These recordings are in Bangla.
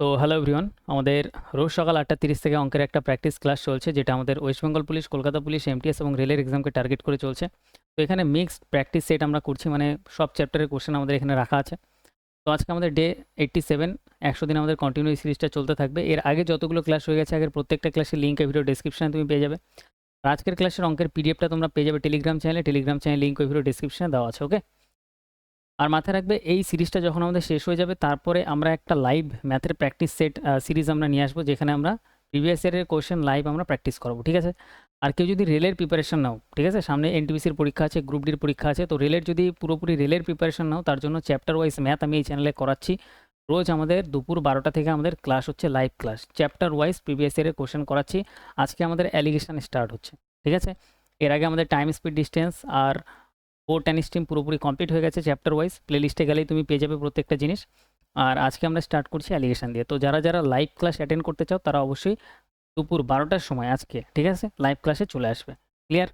তো হ্যালো এভরিওয়ান, আমাদের রোজ সকাল 8:30 থেকে অঙ্কের একটা প্র্যাকটিস ক্লাস চলছে, যেটা আমাদের West Bengal police, Kolkata police, MTS এবং রেলের এক্সামকে টার্গেট করে চলছে। তো এখানে মিক্সড প্র্যাকটিস সেট আমরা করছি, মানে সব চ্যাপ্টারের কোশ্চেন আমাদের এখানে রাখা আছে। তো আজকে আমাদের ডে 87, 100 দিন আমাদের কন্টিনিউ এই সিরিজটা চলতে থাকবে। এর আগে যতগুলো ক্লাস হয়ে গেছে, আগের প্রত্যেকটা ক্লাসের লিঙ্ক এই ভিডিও ডেসক্রিপশনে তুমি পেয়ে যাবে। আর আজকের ক্লাসের অঙ্কের পিডিএফটা তোমরা পেয়ে যাবে টেলিগ্রাম চ্যানেলে লিঙ্ক ওই ভিডিও ডেসক্রিপশনে দেওয়া আছে। ওকে, আর মাথায় রাখবে এই সিরিজটা যখন আমাদের শেষ হয়ে যাবে, তারপরে আমরা একটা লাইভ ম্যাথের প্র্যাকটিস সেট সিরিজ আমরা নিয়ে আসবো, যেখানে আমরা প্রিভিয়াস ইয়ারের কোশ্চেন লাইভ আমরা প্র্যাকটিস করবো। ঠিক আছে? আর কেউ যদি রেলের প্রিপারেশন নাও, ঠিক আছে, সামনে এনটিপিসির পরীক্ষা আছে, গ্রুপ ডির পরীক্ষা আছে, তো রেলের যদি পুরোপুরি রেলের প্রিপারেশন নাও, তার জন্য চ্যাপ্টার ওয়াইজ ম্যাথ আমি এই চ্যানেলে করাচ্ছি। রোজ আমাদের দুপুর 12টা থেকে আমাদের ক্লাস হচ্ছে, live class, chapter wise previous ইয়ারের কোশ্চেন করাচ্ছি। আজকে আমাদের অ্যালিগেশন স্টার্ট হচ্ছে। ঠিক আছে? এর আগে আমাদের টাইম, স্পিড, ডিস্টেন্স আর বোট অ্যান্ড স্ট্রিম পুরোপুরি কমপ্লিট হয়ে গেছে চ্যাপ্টার ওয়াইজ। প্লেলিস্টে গেলেই তুমি পেয়ে যাবে প্রত্যেকটা জিনিস। আর আজকে আমরা স্টার্ট করছি অ্যালিগেশন দিয়ে। তো যারা যারা লাইভ ক্লাস অ্যাটেন্ড করতে চাও, তারা অবশ্যই দুপুর 12টার সময় আজকে, ঠিক আছে, লাইভ ক্লাসে চলে আসবে। ক্লিয়ার?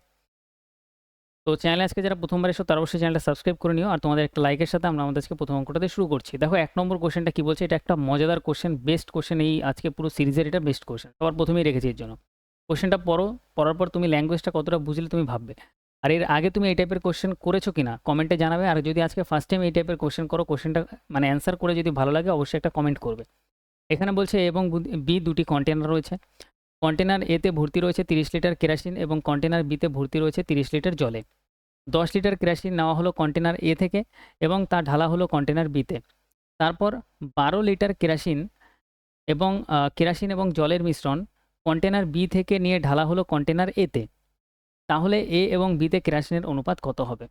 তো চ্যানেলে আজকে যারা প্রথমবার এসো, তারা অবশ্যই চ্যানেলটা সাবস্ক্রাইব করে নিও। আর তোমাদের একটা লাইকের সাথে আমরা আমাদের আজকে প্রথম অঙ্কটাতে শুরু করছি। দেখো 1 নম্বর কোশ্চেনটা কি বলছে, এটা একটা মজাদার কোশ্চেন, বেস্ট কোশ্চেন এই আজকে পুরো সিরিজের, এটা বেস্ট কোশ্চেন, সবার প্রথমেই রেখেছি এর জন্য। কোশ্চেনটা পড়ার পর তুমি ল্যাঙ্গুয়েজটা কতটা বুঝলে তুমি ভাববে। আর এর আগে তুমি এই টাইপের কোশ্চেন করেছো কিনা কমেন্টে জানাবে। আর যদি আজকে ফার্স্ট টাইম এই টাইপের কোশ্চেন করো, কোশ্চেনটা মানে অ্যান্সার করে যদি ভালো লাগে, অবশ্যই একটা কমেন্ট করবে। এখানে বলছে এ এবং বি দুটি কন্টেনার রয়েছে। কন্টেনার এতে ভর্তি রয়েছে 30 লিটার কেরাসিন এবং কন্টেনার বিতে ভর্তি রয়েছে 30 লিটার জলে। 10 লিটার কেরাসিন নেওয়া হলো কন্টেনার এ থেকে এবং তা ঢালা হলো কন্টেনার বিতে। তারপর 12 লিটার কেরাসিন এবং জলের মিশ্রণ কন্টেনার বি থেকে নিয়ে ঢালা হলো কন্টেনার এতে। তাহলে এ এবং বিতে কেরাসিনের অনুপাত কত হবে?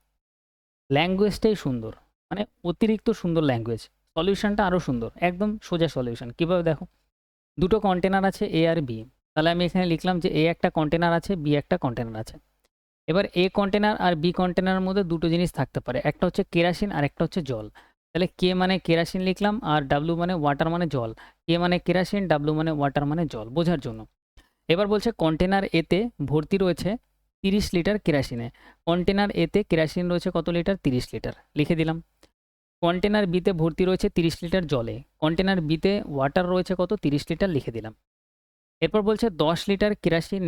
ল্যাঙ্গুয়েজটাই সুন্দর, মানে অতিরিক্ত সুন্দর ল্যাঙ্গুয়েজ। সলিউশনটা আরও সুন্দর, একদম সোজা সলিউশন। কীভাবে দেখো, দুটো কন্টেনার আছে এ আর বি। তাহলে আমি এখানে লিখলাম যে এ একটা কন্টেনার আছে, বি একটা কন্টেনার আছে। এবার এ কন্টেনার আর বি কন্টেনারের মধ্যে দুটো জিনিস থাকতে পারে, একটা হচ্ছে কেরাসিন আর একটা হচ্ছে জল। তাহলে কে মানে কেরাসিন লিখলাম, আর ডাব্লু মানে ওয়াটার মানে জল। কে মানে কেরাসিন, ডাব্লু মানে ওয়াটার মানে জল, বোঝার জন্য। এবার বলছে কন্টেনার এতে ভর্তি রয়েছে 30 লিটার কেরাসিনে। কন্টেনার এতে কেরাসিন রয়েছে কত লিটার? 30 লিটার, লিখে দিলাম। কন্টেনার বিতে ভর্তি রয়েছে 30 লিটার জলে। কন্টেনার বিতে ওয়াটার রয়েছে কত? 30 লিটার, লিখে দিলাম। এরপর বলছে 10 লিটার কেরাসিন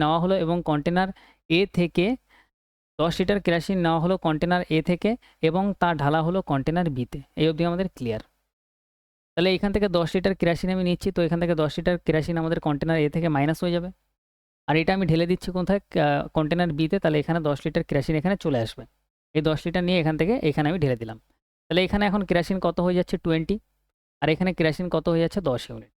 নেওয়া হলো এবং কন্টেনার এ থেকে 10 লিটার কেরাসিন নেওয়া হলো কন্টেনার এ থেকে এবং তা ঢালা হলো কন্টেনার বিতে। এই অবধি আমাদের ক্লিয়ার। তাহলে এখান থেকে 10 লিটার কেরাসিন আমি নিচ্ছি, তো এখান থেকে 10 লিটার কেরাসিন আমাদের কন্টেনার এ থেকে মাইনাস হয়ে যাবে। আর এটা আমি ঢেলে দিচ্ছি কোথায়? কন্টেনার বিতে। তাহলে এখানে 10 লিটার কেরাসিন এখানে চলে আসবে। এই 10 লিটার নিয়ে এখান থেকে এখানে আমি ঢেলে দিলাম। তাহলে এখানে এখন কেরাসিন কত হয়ে যাচ্ছে? 20। আর এখানে কেরাসিন কত হয়ে যাচ্ছে? 10 ইউনিট।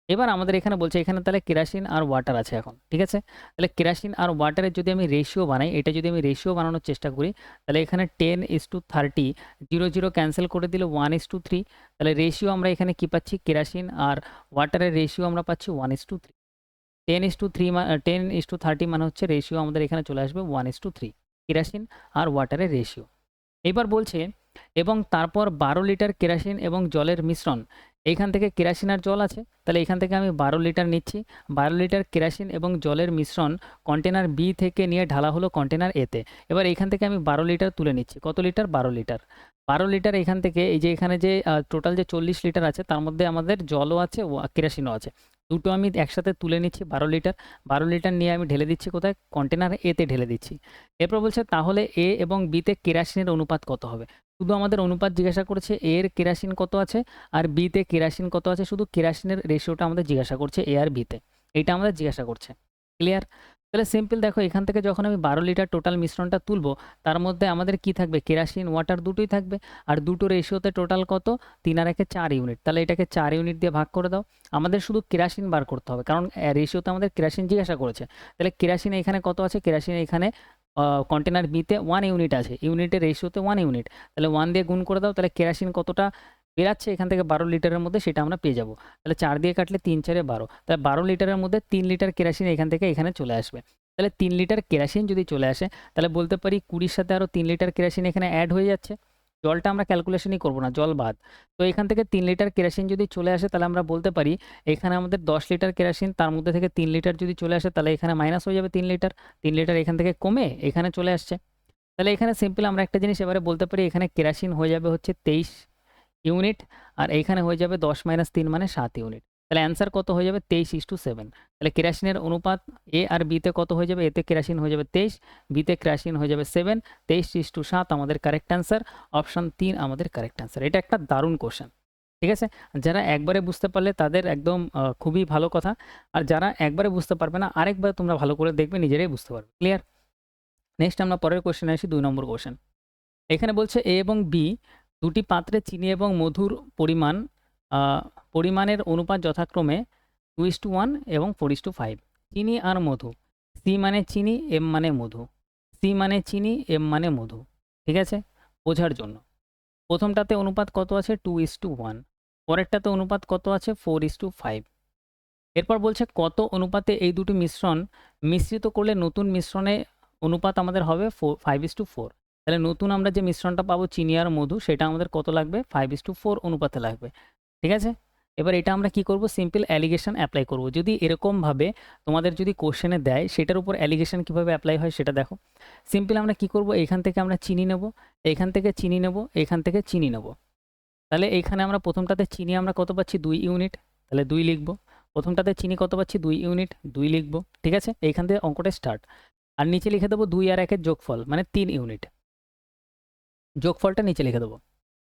এবার আমাদের এখানে বলছে, এখানে তাহলে কেরাসিন আর ওয়াটার আছে এখন, ঠিক আছে? তাহলে কেরাসিন আর ওয়াটারের যদি আমি রেশিও বানাই, এটা যদি আমি রেশিও বানানোর চেষ্টা করি, তাহলে এখানে 10:30, 0 0 ক্যান্সেল করে দিলে 1:3। তাহলে রেশিও আমরা এখানে কি পাচ্ছি? কেরাসিন আর ওয়াটারের রেশিও আমরা পাচ্ছি 1:3। 10:30 মানে হচ্ছে রেশিও আমাদের এখানে চলে আসবে 1:3, কেরাসিন আর ওয়াটারের রেশিও। এবার বলছে এবং তারপর 12 লিটার কেরাসিন এবং জলের মিশ্রণ। এইখান থেকে কেরাসিন আর জল আছে, তাহলে এখান থেকে আমি 12 লিটার নিচ্ছি। 12 লিটার কেরাসিন এবং জলের মিশ্রণ কন্টেনার বি থেকে নিয়ে ঢালা হলো কন্টেনার এতে। এবার এখান থেকে আমি 12 লিটার তুলে নিচ্ছি। কত লিটার? 12 লিটার। 12 লিটার এখান থেকে, এই যে এখানে যে টোটাল যে 40 লিটার আছে, তার মধ্যে আমাদের জলও আছে, কেরাসিনও আছে। দুটো আমি একসাথে তুলে নিচ্ছি 12 লিটার। 12 লিটার নিয়ে আমি ঢেলে দিচ্ছি কোথায়? কন্টেনার এতে ঢেলে দিচ্ছি। এরপর বলছে তাহলে এ এবং বিতে কেরাসিনের অনুপাত কত হবে? শুধু আমাদের অনুপাত জিজ্ঞাসা করেছে, এর কেরাসিন কত আছে আর বিতে কেরাসিন কত আছে, শুধু কেরাসিনের রেশিওটা আমাদের জিজ্ঞাসা করছে এ আর বিতে, এইটা আমাদের জিজ্ঞাসা করছে। ক্লিয়ার? তাহলে সিম্পল, দেখো এখান থেকে যখন আমি 12 লিটার টোটাল মিশ্রণটা তুলবো, তার মধ্যে আমাদের কি থাকবে? কেরাসিন, ওয়াটার দুটোই থাকবে। আর দুটো রেশিওতে টোটাল কত? 3 আর 1 4 ইউনিট। তাহলে এটাকে 4 ইউনিট দিয়ে ভাগ করে দাও। আমাদের শুধু কেরাসিন বার করতে হবে, কারণ রেশিওতে আমাদের কেরাসিন জিজ্ঞাসা করেছে। তাহলে কেরাসিন এখানে কত আছে? কেরাসিন এখানে কন্টেনার বিতে 1 ইউনিট আছে, ইউনিটের রেশিওতে 1 ইউনিট। তাহলে 1 দিয়ে গুণ করে দাও, তাহলে কেরাসিন কতটা বেরাচ্ছে এখান থেকে 12 লিটারের মধ্যে, সেটা আমরা পেয়ে যাবো। তাহলে 4 দিয়ে কাটলে 3 4 12, তাহলে 12 লিটারের মধ্যে 3 লিটার কেরাসিন এখান থেকে এখানে চলে আসবে। তাহলে 3 লিটার কেরাসিন যদি চলে আসে, তাহলে বলতে পারি 20-র সাথে আরও 3 লিটার কেরাসিন এখানে অ্যাড হয়ে যাচ্ছে। জলটা আমরা ক্যালকুলেশনই করবো না, জল বাদ। তো এখান থেকে 3 লিটার কেরাসিন যদি চলে আসে, তাহলে আমরা বলতে পারি এখানে আমাদের 10 লিটার কেরাসিন, তার মধ্যে থেকে 3 লিটার যদি চলে আসে, তাহলে এখানে মাইনাস হয়ে যাবে 3 লিটার। 3 লিটার এখান থেকে কমে এখানে চলে আসছে। তাহলে এখানে সিম্পল আমরা একটা জিনিস এবারে বলতে পারি, এখানে কেরাসিন হয়ে যাবে হচ্ছে 23 ইউনিট, আর এইখানে হয়ে যাবে 10 - 3 মানে 7 ইউনিট। তাহলে অ্যান্সার কত হয়ে যাবে? 23:7। তাহলে কেরাসিনের অনুপাত এ আর বিতে কত হয়ে যাবে? এতে কেরাসিন হয়ে যাবে 23, বিতে কেরাসিন হয়ে যাবে 7, 23:7 আমাদের কারেক্ট অ্যান্সার। অপশন 3 আমাদের কারেক্ট অ্যান্সার। এটা একটা দারুণ কোশ্চেন, ঠিক আছে? যারা একবারে বুঝতে পারলে তাদের একদম খুবই ভালো কথা, আর যারা একবারে বুঝতে পারবে না আরেকবার তোমরা ভালো করে দেখবে, নিজেরাই বুঝতে পারবে। ক্লিয়ার? নেক্সট আমরা পরের কোশ্চেনে আসি, 2 নম্বর কোশ্চেন। এখানে বলছে এ এবং বি দুটি পাত্রে চিনি এবং মধুর পরিমাণের অনুপাত যথাক্রমে 2:1 এবং 4:5। চিনি আর মধু, সি মানে চিনি, এম মানে মধু, সি মানে চিনি, এম মানে মধু, ঠিক আছে? বোঝার জন্য প্রথমটাতে অনুপাত কত আছে? 2:1, পরেরটাতে অনুপাত কত আছে? 4:5। এরপর বলছে কত অনুপাতে এই দুটি মিশ্রণ মিশ্রিত করলে নতুন মিশ্রণে অনুপাত আমাদের হবে 5:4। তাহলে নতুন আমরা যে মিশ্রণটা পাবো চিনি আর মধু, সেটা আমাদের কত লাগবে? 5:4 অনুপাতে লাগবে, ঠিক আছে? এবার এটা আমরা কি করব? সিম্পল অ্যালিগেশন অ্যাপ্লাই করব। যদি এরকমভাবে তোমাদের যদি কোশ্চেনে দেয়, সেটার উপর অ্যালিগেশন কীভাবে অ্যাপ্লাই হয় সেটা দেখো। সিম্পল আমরা কি করব? এখান থেকে আমরা চিনি নেব, এখান থেকে চিনি নেব, এখান থেকে চিনি নেব। তাহলে এইখানে আমরা প্রথমটাতে চিনি আমরা কত পাচ্ছি? 2 ইউনিট, তাহলে 2 লিখব। প্রথমটাতে চিনি কত পাচ্ছি? 2 ইউনিট, 2 লিখব, ঠিক আছে? এইখান থেকে অঙ্কটা স্টার্ট। আর নিচে লিখে দেবো 2 আর 1-এর যোগফল মানে 3 ইউনিট, যোগফলটা নিচে লিখে দেবো।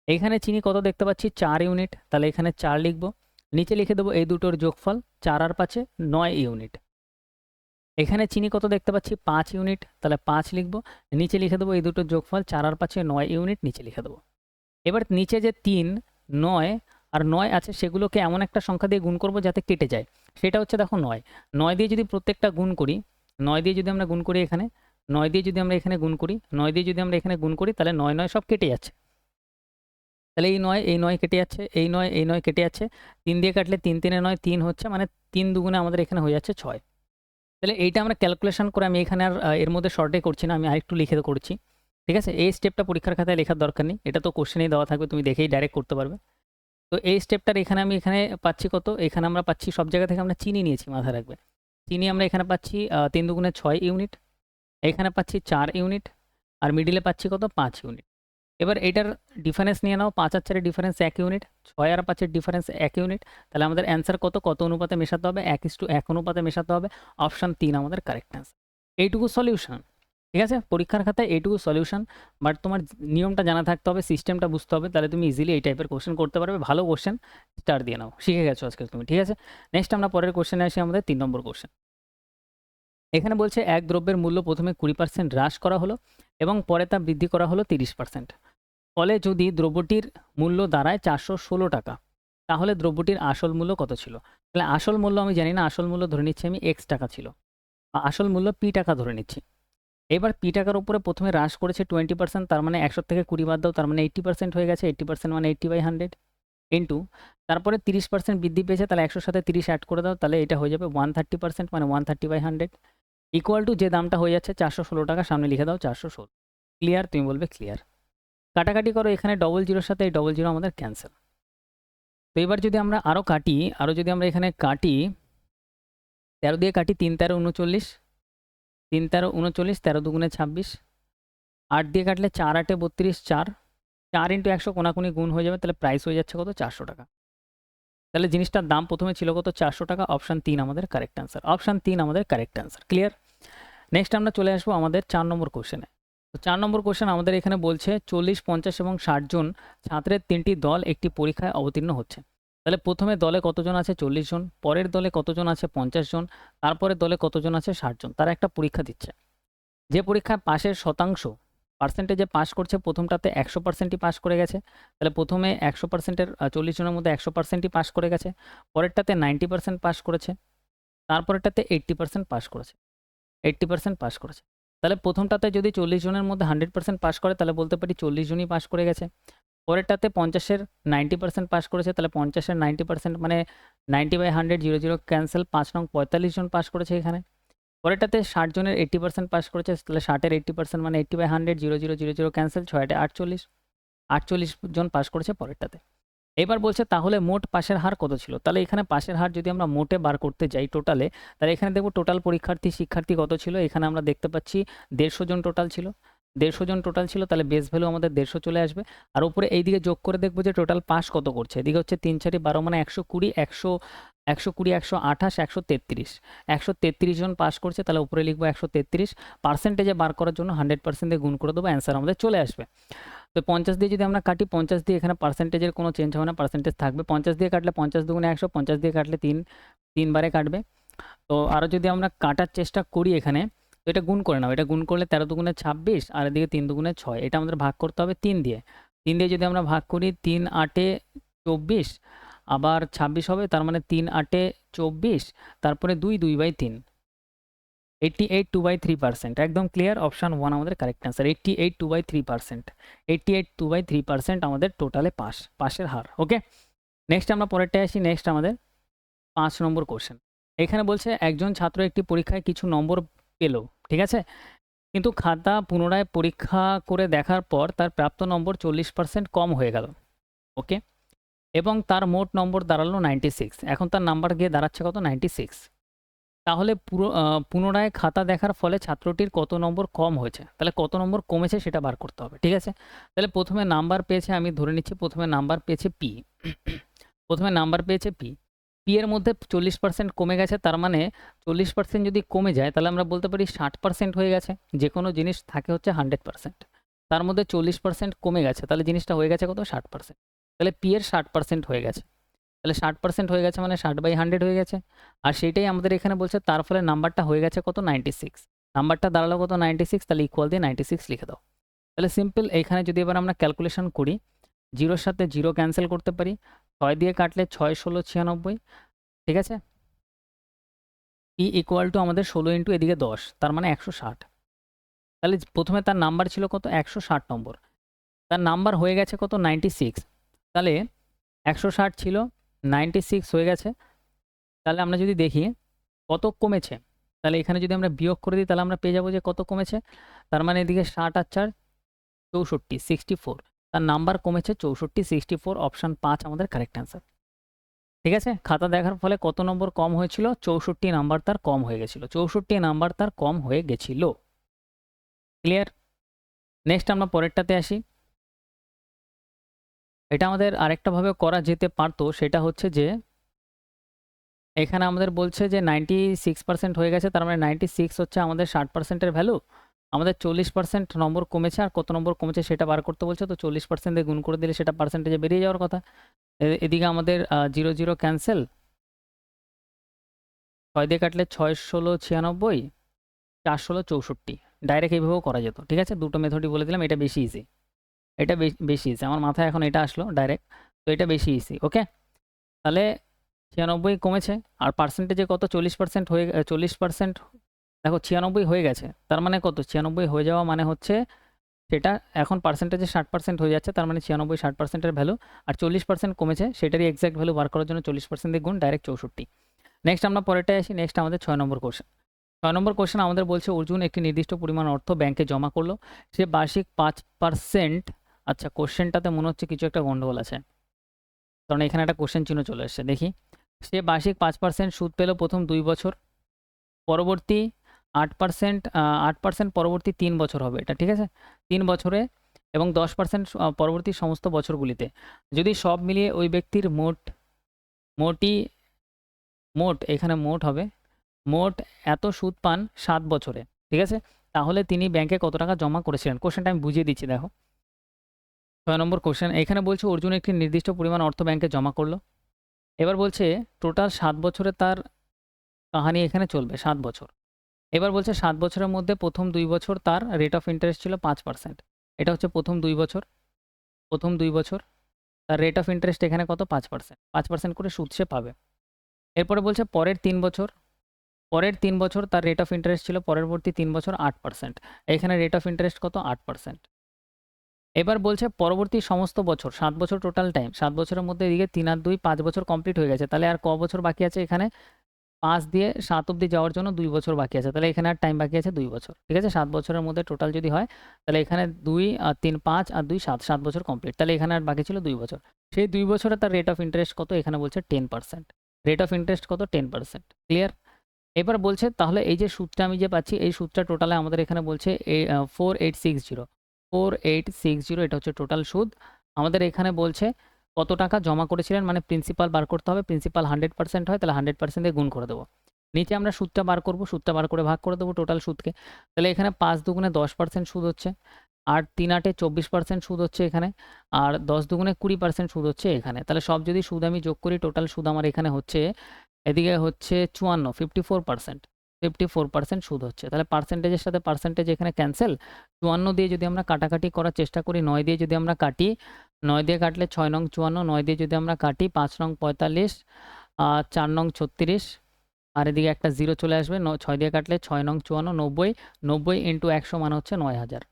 এইখানে চিনি কত দেখতে পাচ্ছি? 4 ইউনিট, তাহলে এখানে 4 লিখব। নিচে লিখে দেবো এই দুটোর যোগফল, 4 আর 5-এ 9 ইউনিট। এখানে চিনি কত দেখতে পাচ্ছি? 5 ইউনিট, তাহলে 5 লিখব। নিচে লিখে দেবো এই দুটোর যোগফল, 4 আর 5-এ 9 ইউনিট, নিচে লিখে দেবো। এবার নিচে যে 3, 9 আর 9 আছে সেগুলোকে এমন একটা সংখ্যা দিয়ে গুণ করব যাতে কেটে যায়, সেটা হচ্ছে দেখো 9। 9 দিয়ে যদি প্রত্যেকটা গুণ করি, 9 দিয়ে যদি আমরা গুণ করি এখানে, 9 দিয়ে যদি আমরা এখানে গুণ করি, 9 দিয়ে যদি আমরা এখানে গুণ করি, তাহলে 9 9 সব কেটে যাচ্ছে। তাহলে এই 9 কেটে যাচ্ছে, এই 9 কেটে যাচ্ছে। 3 দিয়ে কাটলে 3 3 9 3 হচ্ছে, মানে 3 দুগুণে আমাদের এখানে হয়ে যাচ্ছে 6। তাহলে এইটা আমরা ক্যালকুলেশন করে, আমি এখানে আর এর মধ্যে শর্টে করছি না, আমি আরেকটু লিখে করছি, ঠিক আছে? এই স্টেপটা পরীক্ষার খাতায় লেখার দরকার নেই, এটা তো কোশ্চেনেই দেওয়া থাকবে, তুমি দেখেই ডাইরেক্ট করতে পারবে। তো এই স্টেপটার এখানে আমি এখানে পাচ্ছি কত? এখানে আমরা পাচ্ছি সব জায়গা থেকে আমরা চিনি নিয়েছি, মাথায় রাখবে। চিনি আমরা এখানে পাচ্ছি 3 দুগুণে 6 ইউনিট, এখানে পাচ্ছি 4 ইউনিট, আর মিডিলে পাচ্ছি কত? 5 ইউনিট। এবার এটার ডিফারেন্স নিয়ে নাও, 5 আর 4-এর ডিফারেন্স 1 ইউনিট, 6 আর 5-এর ডিফারেন্স 1 ইউনিট। তাহলে আমাদের অ্যান্সার কত? কত অনুপাতে মেশাতে হবে? 1:1 অনুপাতে মেশাতে হবে। অপশন 3 আমাদের কারেক্ট অ্যান্সার। এইটুকু সলিউশন, ঠিক আছে? পরীক্ষার খাতায় এইটুকু সলিউশন, বাট তোমার নিয়মটা জানা থাকতে হবে, সিস্টেমটা বুঝতে হবে, তাহলে তুমি ইজিলি এই টাইপের কোশ্চেন করতে পারবে। ভালো কোশ্চেন স্টার দিয়ে নাও, শিখে গেছো আজকে তুমি, ঠিক আছে? নেক্সট আমরা পরের কোশ্চেনে আসি, আমাদের 3 নম্বর কোশ্চেন। এখানে বলছে এক দ্রব্যের মূল্য প্রথমে 20% হ্রাস করা হলো এবং পরে তা বৃদ্ধি করা হলো 30%। ফলে যদি দ্রব্যটির মূল্য দাঁড়ায় 416 টাকা, তাহলে দ্রব্যটির আসল মূল্য কত ছিল? তাহলে আসল মূল্য আমি জানি না, আসল মূল্য ধরে নিচ্ছি আমি x টাকা ছিল, আসল মূল্য p টাকা ধরে নিচ্ছি। এবার p টাকার উপরে প্রথমে হ্রাস করেছে 20%, তার মানে 100 থেকে 20 বাদ দাও, তার মানে 80% হয়ে গেছে। 80% মানে 80/100 ইন্টু, তারপরে 30% বৃদ্ধি পেয়েছে, তাহলে 100-র সাথে 30 অ্যাড করে দাও, তাহলে এটা হয়ে যাবে 130%, মানে 130/100 ইকুয়াল টু যে দামটা হয়ে যাচ্ছে 416 টাকা, সামনে লিখে দাও 416। ক্লিয়ার? তুমি বলবে ক্লিয়ার। কাটাকাটি করো, এখানে 00-র সাথে এই 00 আমাদের ক্যান্সেল। তো এবার যদি আমরা আরও কাটি, যদি আমরা এখানে কাটি, 13 দিয়ে কাটি, 3 13 39, 3 13 39, 13 দুগুণে 26, 8 দিয়ে কাটলে 4 8 32, 4 4 ইন্টু 100 কোনাকুনি গুণ হয়ে যাবে, তাহলে প্রাইস হয়ে যাচ্ছে কত? 400 টাকা। তাহলে জিনিসটার দাম প্রথমে ছিল কত? 400 টাকা। অপশান 3 আমাদের কারেক্ট অ্যান্সার। অপশান 3 আমাদের কারেক্ট অ্যান্সার। ক্লিয়ার? নেক্সট আমরা চলে আসবো আমাদের 4 নম্বর কোশ্চেনে। তো 4 নম্বর কোশ্চেন আমাদের এখানে বলছে 40, 50 এবং 60 জন ছাত্রের 3টি দল একটি পরীক্ষায় অবতীর্ণ হচ্ছে। তাহলে প্রথমে দলে কতজন আছে? 40 জন, পরের দলে কতজন আছে? 50 জন, তারপরের দলে কতজন আছে? 60 জন। তারা একটা পরীক্ষা দিচ্ছে। যে পরীক্ষায় পাশের শতাংশ পার্সেন্টেজে পাস করছে, প্রথমটাতে 100%ই পাস করে গেছে, তাহলে প্রথমে 100%-এর 40 জনের মধ্যে 100%ই পাস করে গেছে, পরেরটাতে 90% পাস করেছে, তারপরেরটাতে 80% পাস করেছে, 80% পাস করেছে। তাহলে প্রথমটাতে যদি 40 জনের মধ্যে 100% পাস করে, তাহলে বলতে পারি 40 জনই পাস করে গেছে। পরেরটাতে 50-এর 90% পাস করেছে, তাহলে 50-এর 90% মানে 90/100, 00 ক্যান্সেল, 5 নং 45 জন পাস করেছে এখানে। পরেরটাতে 60 জনের 80% পাস করেছে, তাহলে 60-এর 80% মানে 80/100, 00 ক্যান্সেল, 6 48, 48 জন পাস করেছে পরেরটাতে। এবার বলছে তাহলে মোট পাশের হার কত ছিল? তাহলে এখানে পাশের হার যদি আমরা মোটে বার করতে যাই টোটালে, তাহলে এখানে দেখব টোটাল শিক্ষার্থী কত ছিল। এখানে আমরা দেখতে পাচ্ছি 150 জন টোটাল ছিল। 150 জন টোটাল ছিল, তাহলে বেস ভ্যালু আমাদের 150 চলে আসবে। আর উপরে এইদিকে যোগ করে দেখবো যে টোটাল পাস কত করছে। এদিকে হচ্ছে 3 4 12 মানে 120, 120, 128, 133, 133 জন পাস করছে, তাহলে উপরে লিখবো 133। পার্সেন্টেজে বার করার জন্য 100% দিয়ে গুণ করে দেবো, অ্যান্সার আমাদের চলে আসবে। তো 50 দিয়ে যদি আমরা কাটি, 50 দিয়ে এখানে পার্সেন্টেজের কোনো চেঞ্জ হবে না, পার্সেন্টেজ থাকবে। 50 দিয়ে কাটলে 50 দুগুণে 100, 50 দিয়ে কাটলে 3 বারে কাটবে। তো আরও যদি আমরা কাটার চেষ্টা করি এখানে, তো এটা গুণ করে নাও, এটা গুণ করলে 13 দুগুণে 26, আর এদিকে 3 দুগুণে 6, এটা আমাদের ভাগ করতে হবে 3 দিয়ে। 3 দিয়ে যদি আমরা ভাগ করি, 3 8 24, আবার 26 হবে, তার মানে 3 8 24, তারপরে 2/3, 88 2/3%। একদম ক্লিয়ার, অপশান 1 আমাদের কারেক্ট অ্যান্সার। 88 2/3%, 88 2/3% আমাদের টোটালে পাসের হার। ওকে, নেক্সট আমরা পরেরটায় আসি। নেক্সট আমাদের 5 নম্বর কোশ্চেন। এখানে বলছে একজন ছাত্র একটি পরীক্ষায় কিছু নম্বর পেল, ঠিক আছে, কিন্তু খাতা পুনরায় পরীক্ষা করে দেখার পর তার প্রাপ্ত নম্বর 40% কম হয়ে গেল। ওকে, এবং তার মোট নম্বর দাঁড়ালো 96। এখন তার নাম্বার গিয়ে দাঁড়াচ্ছে কত? 96। তাহলে পুনরায় খাতা দেখার ফলে ছাত্রটির কত নম্বর কম হয়েছে, তাহলে কত নম্বর কমেছে সেটা বার করতে হবে। ঠিক আছে, তাহলে প্রথমে নাম্বার পেয়েছে, আমি ধরে নিচ্ছি প্রথমে নাম্বার পেয়েছে পি। প্রথমে নাম্বার পেয়েছে পি, পি এর মধ্যে 40% কমে গেছে, তার মানে 40% যদি কমে যায় তাহলে আমরা বলতে পারি 60% হয়ে গেছে। যে কোনো জিনিস থাকে হচ্ছে 100%, তার মধ্যে 40% কমে গেছে, তাহলে জিনিসটা হয়ে গেছে কত? 60%। তাহলে পি এর 60% হয়ে গেছে, তাহলে 60% হয়ে গেছে মানে 60/100 হয়ে গেছে। আর সেইটাই আমাদের এখানে বলছে, তার ফলে নাম্বারটা হয়ে গেছে কত? 96। নাম্বারটা দাঁড়ালো কত? 96, তাহলে ইকুয়াল দিয়ে 96 লিখে দাও। তাহলে সিম্পল, এইখানে যদি এবার আমরা ক্যালকুলেশন করি, 0-র সাথে 0 ক্যান্সেল করতে পারি, 6 দিয়ে কাটলে 6 16 96, ঠিক আছে। পি ইকুয়াল টু আমাদের 16 ইন্টু এদিকে 10, তার মানে 160। তাহলে প্রথমে তার নাম্বার ছিল কত? 160 নম্বর, তার নাম্বার হয়ে গেছে কত? 96। তাহলে 160 ছিল, 96 হয়ে গেছে। তাহলে আমরা যদি দেখি কত কমেছে, তাহলে এখানে যদি আমরা বিয়োগ করে দিই তাহলে আমরা পেয়ে যাবো যে কত কমেছে। তার মানে এদিকে 60 আর 4 64, 64, তার নাম্বার কমেছে 64, 64। অপশান 5 আমাদের কারেক্ট অ্যান্সার। ঠিক আছে, খাতা দেখার ফলে কত নম্বর কম হয়েছিল? 64 নাম্বার তার কম হয়ে গেছিল, 64 নাম্বার তার কম হয়ে গেছিল। ক্লিয়ার? নেক্সট আমরা পরেরটাতে আসি। এটা আমাদের আরেকটা ভাবে করা যেতে পারতো, সেটা হচ্ছে যে এখানে আমাদের বলছে যে 96% হয়ে গেছে, তার মানে 96 হচ্ছে আমাদের 60%-এর ভ্যালু। আমাদের 40% নম্বর কমেছে, আর কত নম্বর কমেছে সেটা বার করতে বলছে। তো 40% দিয়ে গুণ করে দিলে সেটা পার্সেন্টেজে বেরিয়ে যাওয়ার কথা। এদিকে আমাদের 0 0 ক্যান্সেল, 6 দিয়ে কাটলে 6 16 96, 4 16 64। ডাইরেক্ট এইভাবেও করা যেত। ঠিক আছে, দুটো মেথডই বলে দিলাম, এটা বেশি ইজি, এটা বেশি ইজি। আমার মাথায় এখন এটা আসলো ডাইরেক্ট, তো এটা বেশি ইজি। ওকে, তাহলে 96 কমেছে, আর পার্সেন্টেজে কত? 40% হয়ে 40%, দেখো 96 হয়ে গেছে, তার মানে কত? 96 হয়ে যাওয়া মানে হচ্ছে সেটা এখন পার্সেন্টেজে 60% হয়ে যাচ্ছে, তার মানে 96 60%-এর ভ্যালু। আর 40% কমেছে, সেটারই এক্স্যাক্ট ভ্যালু বার করার জন্য 40% দিয়ে গুণ, ডাইরেক্ট 64। নেক্সট আমরা পরেরটায় আসি। নেক্সট আমাদের 6 নম্বর কোশ্চেন। 6 নম্বর কোশ্চেন আমাদের বলছে অর্জুন একটি নির্দিষ্ট পরিমাণ অর্থ ব্যাংকে জমা করলো, সে বার্ষিক 5%। আচ্ছা, কোশ্চেনটাতে মনে হচ্ছে কিছু একটা গন্ডগোল আছে, কারণ এখানে একটা কোশ্চেন চিহ্ন চলে এসছে। দেখি, সে বার্ষিক 5% সুদ পেল প্রথম 2 বছর, পরবর্তী 8%, 8% পরবর্তী 3 বছর হবে এটা, ঠিক আছে, 3 বছরে, এবং 10% পরবর্তী সমস্ত বছরগুলিতে। যদি সব মিলিয়ে ওই ব্যক্তির মোট এখানে মোট হবে, মোট এত সুদ পান 7 বছরে, ঠিক আছে, তাহলে তিনি ব্যাংকে কত টাকা জমা করেছিলেন। কোশ্চেনটা আমি বুঝিয়ে দিচ্ছি, দেখো। 6 নম্বর কোশ্চেন, এখানে বলছে অর্জুন একটি নির্দিষ্ট পরিমাণ অর্থ ব্যাংকে জমা করলো। এবার বলছে টোটাল 7 বছরে তার কাহানি এখানে চলবে 7 বছর। এবার বলছে 7 বছরের মধ্যে প্রথম 2 বছর তার রেট অফ ইন্টারেস্ট ছিল 5%। এটা হচ্ছে প্রথম 2 বছর, প্রথম 2 বছর তার রেট অফ ইন্টারেস্ট এখানে কত? 5%, 5% করে সুদ সে পাবে। এরপরে বলছে পরের 3 বছর, পরের 3 বছর তার রেট অফ ইন্টারেস্ট ছিল পরবর্তী 3 বছর 8%। এখানে রেট অফ ইন্টারেস্ট কত? 8%। এবার বলছে পরবর্তী সমস্ত বছর, 7 বছর টোটাল টাইম, 7 বছরের মধ্যে এদিকে 3 আর 2 5 বছর কমপ্লিট হয়ে গেছে, তাহলে আর ক বছর বাকি আছে? এখানে 5 দিয়ে 7 অবধি যাওয়ার জন্য 2 বছর বাকি আছে, তাহলে এখানে আর টাইম বাকি আছে 2 বছর। ঠিক আছে, 7 বছরের মধ্যে টোটাল যদি হয়, তাহলে এখানে 2 আর 3 5 আর 2 7, 7 বছর কমপ্লিট, তাহলে এখানে আর বাকি ছিল 2 বছর। সেই 2 বছরে তার রেট অফ ইন্টারেস্ট কত? এখানে বলছে 10%। রেট অফ ইন্টারেস্ট কত? 10%। ক্লিয়ার? এবার বলছে তাহলে এই যে সুদটা আমি যে পাচ্ছি এই সুদটা টোটালে আমাদের এখানে বলছে 4860 এটা হচ্ছে টোটাল সুদ। আমাদের এখানে বলছে কত টাকা জমা করেছিলেন, মানে প্রিন্সিপাল বার করতে হবে। প্রিন্সিপাল 100% হয়, তাহলে 100% দিয়ে গুণ করে দেবো। নিচে আমরা সুদটা বার করব, সুদটা বার করে ভাগ করে দেবো টোটাল সুদকে। তাহলে এখানে 5 দুগুণে 10% সুদ হচ্ছে, আর 3 8 24% সুদ হচ্ছে এখানে, আর 10 দুগুণে 20% সুদ হচ্ছে এখানে। তাহলে সব যদি সুদ আমি যোগ করি, টোটাল সুদ আমার এখানে হচ্ছে, এদিকে হচ্ছে 54, 54% সুদ হচ্ছে। তাহলে পার্সেন্টেজের সাথে পার্সেন্টেজ এখানে ক্যান্সেল। 54 দিয়ে যদি আমরা কাটাকাটি করার চেষ্টা করি, 9 দিয়ে যদি আমরা কাটি, 9 দিয়ে কাটলে 6 নং 54, 9 দিয়ে যদি আমরা কাটি 5 নং 45, 4 নং 36, আর এদিকে একটা জিরো চলে আসবে। 6 দিয়ে কাটলে 6 নং 54, 90, 90 ইন্টু 100 মানে হচ্ছে 9000।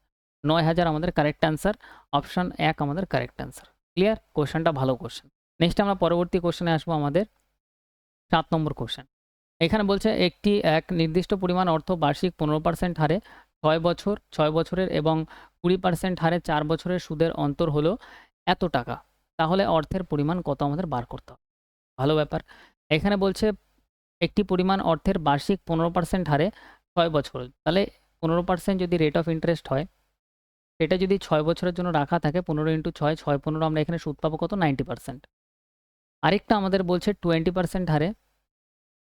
9000 আমাদের কারেক্ট অ্যান্সার। অপশন 1 আমাদের কারেক্ট অ্যান্সার। ক্লিয়ার? কোশ্চেনটা ভালো কোশ্চেন। নেক্সট আমরা পরবর্তী কোশ্চেনে আসবো, আমাদের 7 নম্বর কোশ্চেন। এখানে বলছে এক নির্দিষ্ট পরিমাণ অর্থ বার্ষিক 15% হারে 6 বছরের এবং 20% হারে 4 বছরের সুদের অন্তর হলো এত টাকা, তাহলে অর্থের পরিমাণ কত আমাদের বার করতে হবে। ভালো ব্যাপার। এখানে বলছে একটি পরিমাণ অর্থের বার্ষিক 15% হারে 6 বছর, তাহলে 15% যদি রেট অফ ইন্টারেস্ট হয়, সেটা যদি 6 বছরের জন্য রাখা থাকে, 15 ইন্টু 6, 6 15, আমরা এখানে সুদ পাবো কত? 90%। আরেকটা আমাদের বলছে 20% হারে